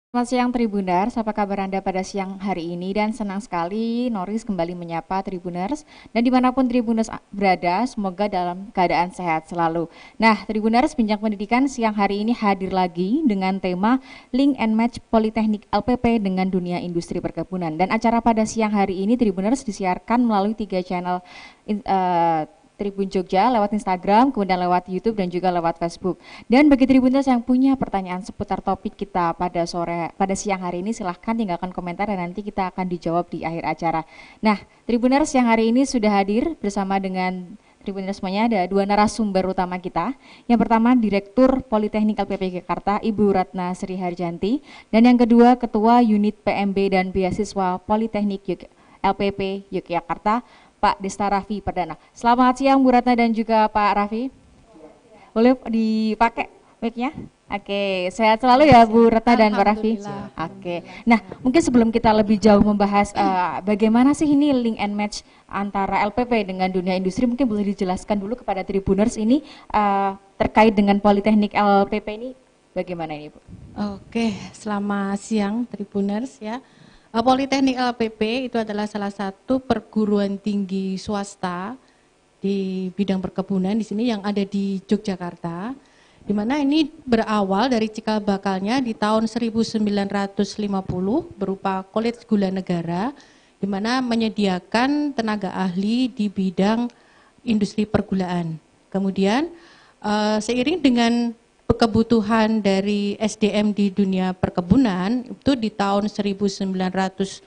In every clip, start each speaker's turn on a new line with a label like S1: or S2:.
S1: Selamat siang Tribuners, apa kabar Anda pada siang hari ini? Dan senang sekali Noris kembali menyapa Tribuners. Dan dimanapun Tribuners berada, semoga dalam keadaan sehat selalu. Nah, Tribuners, Bincang Pendidikan siang hari ini hadir lagi dengan tema Link and Match Politeknik LPP dengan Dunia Industri Perkebunan. Dan acara pada siang hari ini Tribuners disiarkan melalui 3 channel Tribun Jogja lewat Instagram, kemudian lewat YouTube dan juga lewat Facebook. Dan bagi Tribuners yang punya pertanyaan seputar topik kita pada siang hari ini, silahkan tinggalkan komentar dan nanti kita akan dijawab di akhir acara. Nah, Tribuners yang hari ini sudah hadir bersama dengan Tribuners semuanya, ada 2 narasumber utama kita. Yang pertama Direktur Politeknik LPP Jakarta, Ibu Ratna Sri Harjanti, dan yang kedua Ketua Unit PMB dan Beasiswa Politeknik LPP Yogyakarta, Pak Desta Raffi Perdana. Selamat siang Bu Ratna dan juga Pak Raffi. Boleh dipakai mic-nya? Oke, sehat selalu ya Bu Ratna dan Pak Raffi. Oke. Nah, mungkin sebelum kita lebih jauh membahas bagaimana sih ini link and match antara LPP dengan dunia industri, mungkin boleh dijelaskan dulu kepada Tribuners ini terkait dengan Politeknik LPP ini bagaimana ini Bu?
S2: Oke, selamat siang Tribuners ya. Politeknik LPP itu adalah salah satu perguruan tinggi swasta di bidang perkebunan di sini yang ada di Yogyakarta, di mana ini berawal dari cikal bakalnya di tahun 1950 berupa College Gula Negara, di mana menyediakan tenaga ahli di bidang industri pergulaan. Kemudian seiring dengan kebutuhan dari SDM di dunia perkebunan itu di tahun 1970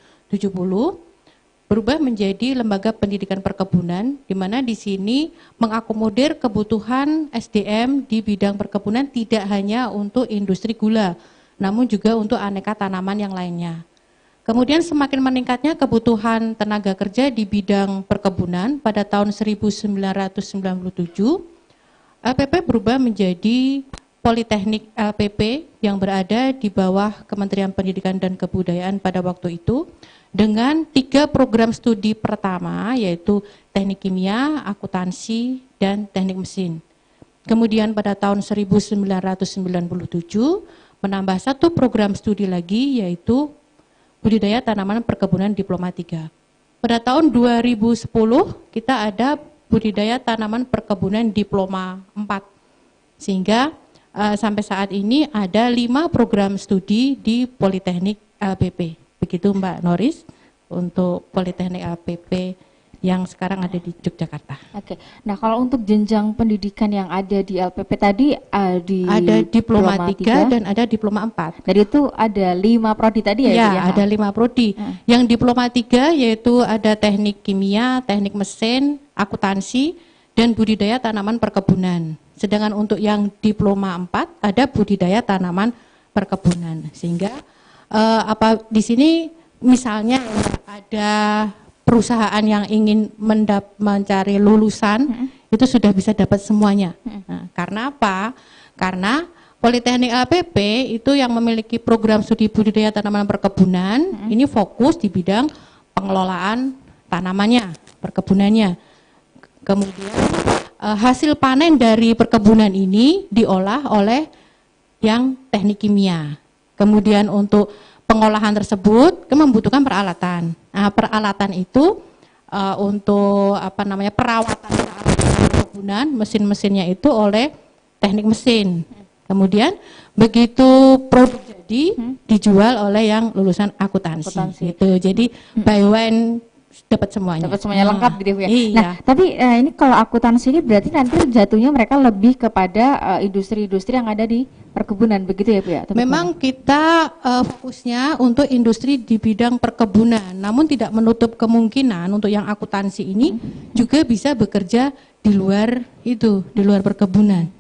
S2: berubah menjadi lembaga pendidikan perkebunan, di mana di sini mengakomodir kebutuhan SDM di bidang perkebunan tidak hanya untuk industri gula, namun juga untuk aneka tanaman yang lainnya. Kemudian semakin meningkatnya kebutuhan tenaga kerja di bidang perkebunan pada tahun 1997, LPP berubah menjadi Politeknik LPP yang berada di bawah Kementerian Pendidikan dan Kebudayaan pada waktu itu dengan 3 program studi pertama, yaitu teknik kimia, akuntansi, dan teknik mesin. Kemudian pada tahun 1997 menambah 1 program studi lagi, yaitu budidaya tanaman perkebunan diploma 3. Pada tahun 2010 kita ada budidaya tanaman perkebunan diploma 4, sehingga sampai saat ini ada 5 program studi di Politeknik LPP. Begitu Mbak Noris untuk Politeknik LPP yang sekarang ada di Yogyakarta.
S1: Oke. Nah, kalau untuk jenjang pendidikan yang ada di LPP tadi
S2: ada diploma 3 dan ada diploma 4.
S1: Jadi itu ada 5 prodi tadi ya?
S2: Ya, ada 5 prodi. Yang diploma 3 yaitu ada teknik kimia, teknik mesin, akuntansi, dan budidaya tanaman perkebunan. Sedangkan untuk yang diploma 4 ada budidaya tanaman perkebunan. Sehingga di sini misalnya ada perusahaan yang ingin mencari lulusan itu sudah bisa dapat semuanya. Nah, karena apa? Karena Politeknik LPP itu yang memiliki program studi budidaya tanaman perkebunan, ini fokus di bidang pengelolaan tanamannya, perkebunannya. Kemudian hasil panen dari perkebunan ini diolah oleh yang teknik kimia. Kemudian untuk pengolahan tersebut membutuhkan peralatan. Nah, peralatan itu untuk perawatan perkebunan, mesin-mesinnya itu oleh teknik mesin. Kemudian begitu produk jadi dijual oleh yang lulusan akuntansi. Gitu. Jadi buy one dapat semuanya.
S1: Dapat semuanya lengkap gitu ya.
S2: Iya.
S1: Nah, tapi ini kalau akuntansi ini berarti nanti jatuhnya mereka lebih kepada industri-industri yang ada di perkebunan begitu ya Bu ya?
S2: Memang kita fokusnya untuk industri di bidang perkebunan, namun tidak menutup kemungkinan untuk yang akuntansi ini juga bisa bekerja di luar itu, di luar perkebunan.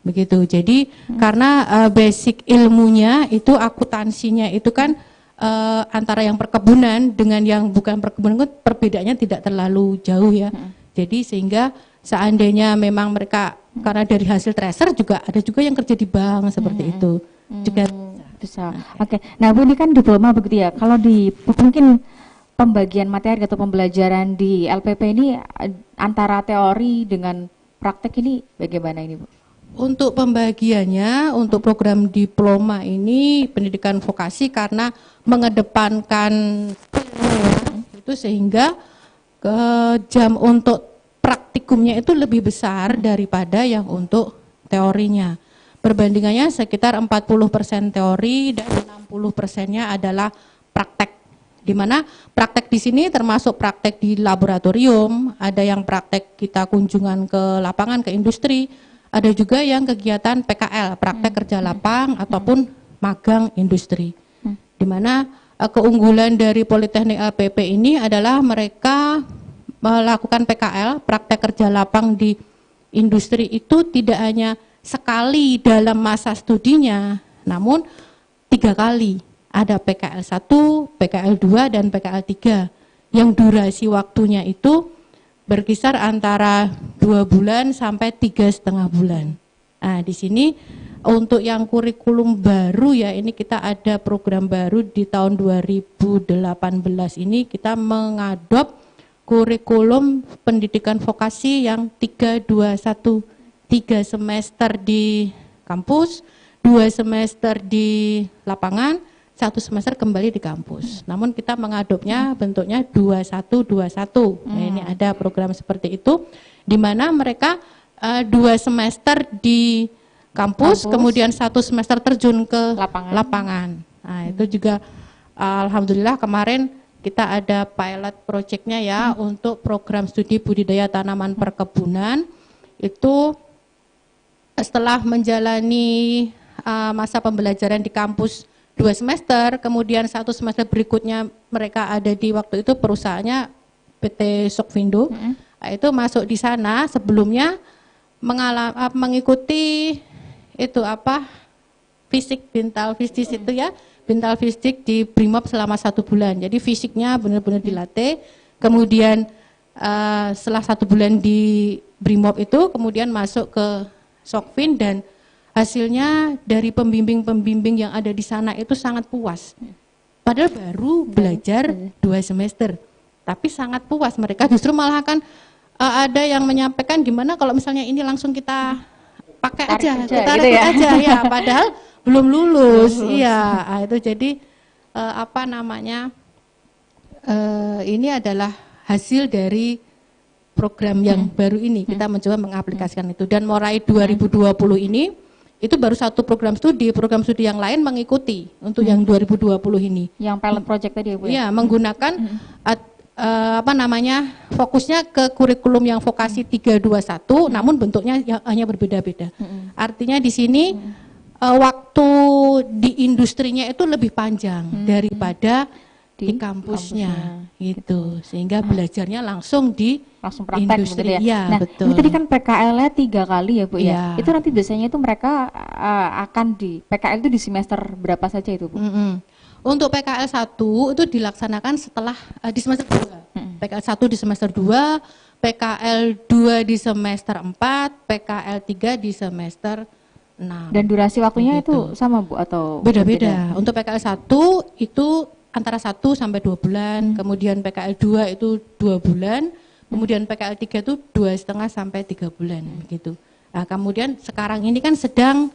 S2: Begitu. Jadi karena basic ilmunya itu akuntansinya itu kan antara yang perkebunan dengan yang bukan perkebunan perbedaannya tidak terlalu jauh ya. Jadi sehingga seandainya memang mereka karena dari hasil tracer juga ada juga yang kerja di bank seperti itu juga
S1: bisa. Oke. Nah Bu, ini kan diploma begitu ya. Kalau di mungkin pembagian materi atau pembelajaran di LPP ini antara teori dengan praktek ini bagaimana ini Bu?
S2: Untuk pembagiannya, untuk program diploma ini pendidikan vokasi karena mengedepankan itu sehingga jam untuk praktikumnya itu lebih besar daripada yang untuk teorinya. Perbandingannya sekitar 40% teori dan 60%-nya adalah praktek. Di mana praktek di sini termasuk praktek di laboratorium, ada yang praktek kita kunjungan ke lapangan, ke industri, ada juga yang kegiatan PKL, praktek kerja lapang ataupun magang industri. Di mana keunggulan dari Politeknik LPP ini adalah mereka melakukan PKL, praktek kerja lapang di industri itu tidak hanya sekali dalam masa studinya, namun 3 kali. Ada PKL 1, PKL 2, dan PKL 3 yang durasi waktunya itu berkisar antara 2 bulan sampai 3,5 bulan. Nah, di sini untuk yang kurikulum baru ya, ini kita ada program baru di tahun 2018 ini kita mengadop kurikulum pendidikan vokasi yang 321, 3 semester di kampus, 2 semester di lapangan, 1 semester kembali di kampus. Namun kita mengadopnya bentuknya 2121. Nah, ini ada program seperti itu di mana mereka 2 semester di kampus, kemudian 1 semester terjun ke lapangan. Nah, itu juga alhamdulillah kemarin kita ada pilot projectnya ya untuk program studi budidaya tanaman perkebunan. Itu setelah menjalani masa pembelajaran di kampus 2 semester, kemudian 1 semester berikutnya mereka ada di waktu itu perusahaannya PT Sokvindo, itu masuk di sana sebelumnya mengikuti itu fisik bintal fisik itu ya, bintal fisik di Brimob selama 1 bulan. Jadi fisiknya benar-benar dilatih, kemudian setelah 1 bulan di Brimob itu kemudian masuk ke Sokvin dan hasilnya dari pembimbing-pembimbing yang ada di sana itu sangat puas. Padahal baru belajar 2 semester, tapi sangat puas. Mereka justru malah kan ada yang menyampaikan gimana kalau misalnya ini langsung kita pakai aja, kita rekrut aja ya, padahal belum lulus. Iya, itu jadi ini adalah hasil dari program yang baru ini. Kita mencoba mengaplikasikan itu dan mulai 2020 ini itu baru 1 program studi yang lain mengikuti untuk yang 2020 ini.
S1: Yang pilot project tadi ya Bu?
S2: Iya, menggunakan fokusnya ke kurikulum yang vokasi 321, namun bentuknya hanya berbeda-beda. Artinya di sini waktu di industrinya itu lebih panjang daripada di kampusnya gitu, sehingga belajarnya langsung di
S1: praktek
S2: industri
S1: ya.
S2: Ya,
S1: Nah,
S2: betul.
S1: ini tadi kan PKL-nya 3 kali ya Bu ya.
S2: Ya.
S1: Itu nanti biasanya itu mereka akan di PKL itu di semester berapa saja itu Bu?
S2: Untuk PKL 1 itu dilaksanakan setelah di semester 2. PKL 1 di semester 2, PKL 2 di semester 4, PKL 3 di semester 6.
S1: Dan durasi waktunya itu sama Bu atau
S2: beda-beda? Untuk PKL 1 itu antara 1 sampai 2 bulan, kemudian PKL 2 itu 2 bulan, kemudian PKL 3 itu 2,5 sampai 3 bulan gitu. Nah, kemudian sekarang ini kan sedang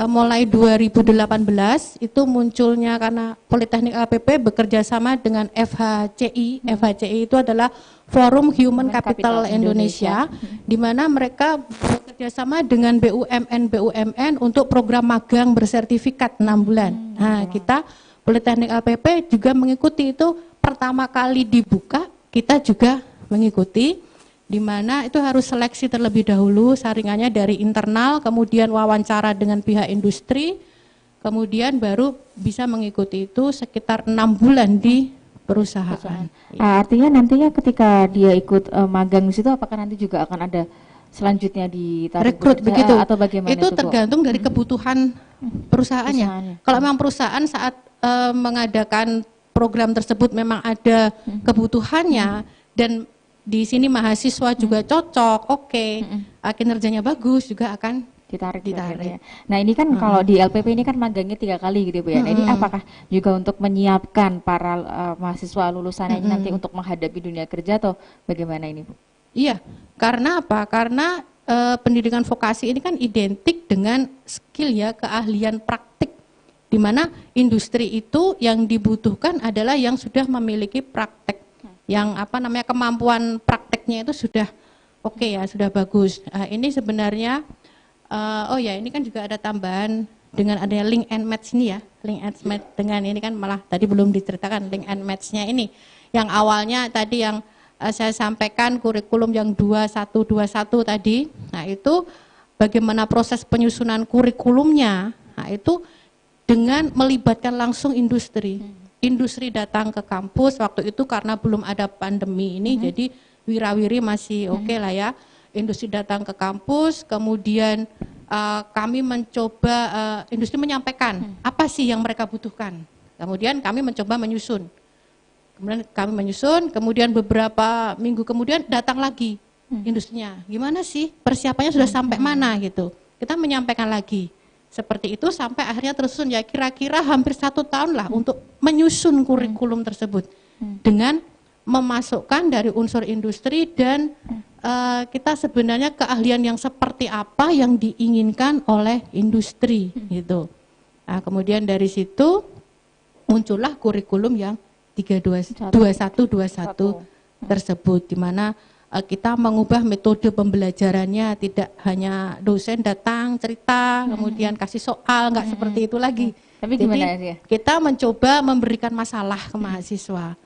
S2: mulai 2018 itu munculnya karena Politeknik LPP bekerja sama dengan FHCI. FHCI itu adalah Forum Human Capital Indonesia, di mana mereka bekerja sama dengan BUMN untuk program magang bersertifikat 6 bulan. Nah, kita Politeknik LPP juga mengikuti itu, pertama kali dibuka kita juga mengikuti, di mana itu harus seleksi terlebih dahulu, saringannya dari internal, kemudian wawancara dengan pihak industri, kemudian baru bisa mengikuti itu sekitar 6 bulan di perusahaan.
S1: Artinya nantinya ketika dia ikut magang di situ, apakah nanti juga akan ada selanjutnya ditarik
S2: rekrut begitu
S1: atau bagaimana
S2: itu tergantung dari kebutuhan perusahaannya. Kalau memang perusahaan saat mengadakan program tersebut memang ada kebutuhannya dan di sini mahasiswa juga cocok, kinerjanya bagus, juga akan ditarik.
S1: Ya. Nah ini kan kalau di LPP ini kan magangnya 3 kali gitu Bu ya. Nah, ini apakah juga untuk menyiapkan para mahasiswa lulusannya nanti untuk menghadapi dunia kerja atau bagaimana ini Bu?
S2: Iya, karena apa? Karena pendidikan vokasi ini kan identik dengan skill ya, keahlian praktik, di mana industri itu yang dibutuhkan adalah yang sudah memiliki praktek, yang kemampuan prakteknya itu sudah oke ya, sudah bagus. Ini sebenarnya ini kan juga ada tambahan dengan adanya link and match ini ya, link and match dengan ini kan malah tadi belum diceritakan link and match-nya ini, yang awalnya tadi yang saya sampaikan kurikulum yang 2121 tadi, nah itu bagaimana proses penyusunan kurikulumnya, nah itu dengan melibatkan langsung industri. Industri datang ke kampus, waktu itu karena belum ada pandemi ini, jadi wirawiri masih oke lah ya. Industri datang ke kampus, kemudian kami mencoba, industri menyampaikan apa sih yang mereka butuhkan. Kemudian kami mencoba menyusun. Kemudian beberapa minggu kemudian datang lagi industrinya. Gimana sih persiapannya sudah sampai mana gitu. Kita menyampaikan lagi. Seperti itu sampai akhirnya tersusun ya kira-kira hampir 1 tahun lah untuk menyusun kurikulum tersebut. Dengan memasukkan dari unsur industri dan kita sebenarnya keahlian yang seperti apa yang diinginkan oleh industri gitu. Nah, kemudian dari situ muncullah kurikulum yang 2121 tersebut, di mana kita mengubah metode pembelajarannya, tidak hanya dosen datang cerita kemudian kasih soal, enggak seperti itu lagi.
S1: Tapi
S2: jadi
S1: gimana dia?
S2: kita mencoba memberikan masalah ke mahasiswa.